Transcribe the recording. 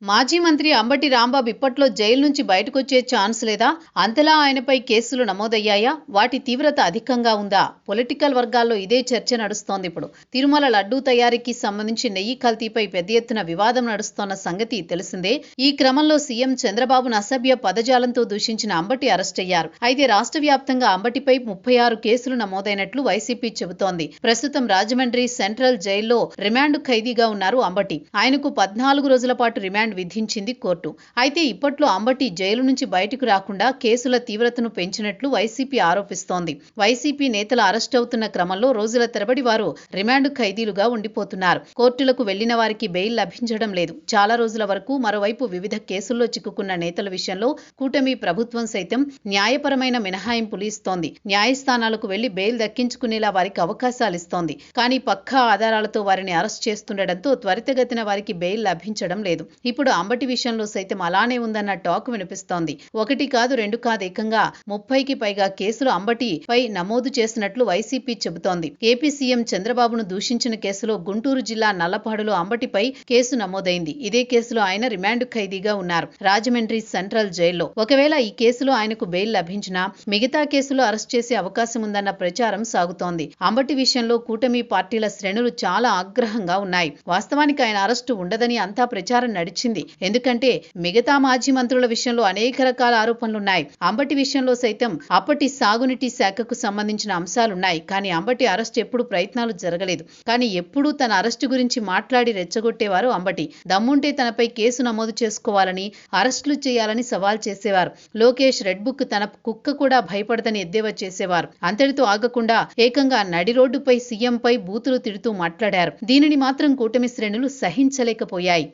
మాజీ మంత్రి అంబటి రాంబాబు ఇప్పట్లో జైలు నుంచి బయటకొచ్చే ఛాన్స్ లేదా? అంతలా ఆయనపై కేసులు నమోదయ్యాయా? వాటి తీవ్రత అధికంగా ఉందా? పొలిటికల్ వర్గాల్లో ఇదే చర్చ నడుస్తోంది. ఇప్పుడు తిరుమల లడ్డూ తయారీకి సంబంధించి నెయ్యి కల్తీపై పెద్ద ఎత్తున వివాదం నడుస్తోన్న సంగతి తెలిసిందే. ఈ క్రమంలో సీఎం చంద్రబాబును అసభ్య పదజాలంతో దూషించిన అంబటి అరెస్ట్ అయ్యారు. అయితే రాష్ట్ర వ్యాప్తంగా అంబటిపై 36 కేసులు నమోదైనట్లు వైసీపీ చెబుతోంది. ప్రస్తుతం రాజమండ్రి సెంట్రల్ జైల్లో రిమాండ్ ఖైదీగా ఉన్నారు అంబటి. ఆయనకు 14 రోజుల పాటు రిమాండ్ విధించింది కోర్టు. అయితే ఇప్పట్లో అంబటి జైలు నుంచి బయటకు రాకుండా కేసుల తీవ్రతను పెంచినట్లు వైసీపీ ఆరోపిస్తోంది. వైసీపీ నేతలు అరెస్ట్ అవుతున్న క్రమంలో రోజుల తరబడి వారు రిమాండ్ ఖైదీలుగా ఉండిపోతున్నారు. కోర్టులకు వెళ్లిన వారికి బెయిల్ లభించడం లేదు. చాలా రోజుల వరకు మరోవైపు వివిధ కేసుల్లో చిక్కుకున్న నేతల విషయంలో కూటమి ప్రభుత్వం సైతం న్యాయపరమైన మినహాయింపులు ఇస్తోంది. న్యాయస్థానాలకు వెళ్లి బెయిల్ దక్కించుకునేలా వారికి అవకాశాలు ఇస్తోంది. కానీ పక్కా ఆధారాలతో వారిని అరెస్ట్ చేస్తుండటంతో త్వరితగతిన వారికి బెయిల్ లభించడం లేదు. ఇప్పుడు అంబటి విషయంలో సైతం అలానే ఉందన్న టాక్ వినిపిస్తోంది. ఒకటి కాదు రెండు కాదు ఏకంగా 30కి పైగా కేసులు అంబటిపై నమోదు చేసినట్లు వైసీపీ చెబుతోంది. ఏపీ సీఎం చంద్రబాబును దూషించిన కేసులో గుంటూరు జిల్లా నల్లపాడులో అంబటిపై కేసు నమోదైంది. ఇదే కేసులో ఆయన రిమాండ్ ఖైదీగా ఉన్నారు రాజమండ్రి సెంట్రల్ జైల్లో. ఒకవేళ ఈ కేసులో ఆయనకు బెయిల్ లభించినా మిగతా కేసులో అరెస్ట్ చేసే అవకాశం ఉందన్న ప్రచారం సాగుతోంది. అంబటి విషయంలో కూటమి పార్టీల శ్రేణులు చాలా ఆగ్రహంగా ఉన్నాయి. వాస్తవానికి ఆయన అరెస్టు ఉండదని అంతా ప్రచారం నడిచింది. ఎందుకంటే మిగతా మాజీ మంత్రుల విషయంలో అనేక రకాల ఆరోపణలున్నాయి. అంబటి విషయంలో సైతం అప్పటి సాగునీటి శాఖకు సంబంధించిన అంశాలున్నాయి. కానీ అంబటి అరెస్ట్ ఎప్పుడు ప్రయత్నాలు జరగలేదు. కానీ ఎప్పుడూ తన అరెస్టు గురించి మాట్లాడి రెచ్చగొట్టేవారు అంబటి. దమ్ముంటే తనపై కేసు నమోదు చేసుకోవాలని, అరెస్టులు చేయాలని సవాల్ చేసేవారు. లోకేష్ రెడ్ బుక్ తన కుక్క కూడా భయపడదని ఎద్దేవా చేసేవారు. అంతటితో ఆగకుండా ఏకంగా నడి రోడ్డుపై సీఎంపై బూతులు తిడుతూ మాట్లాడారు. దీనిని మాత్రం కూటమి శ్రేణులు సహించలేకపోయాయి.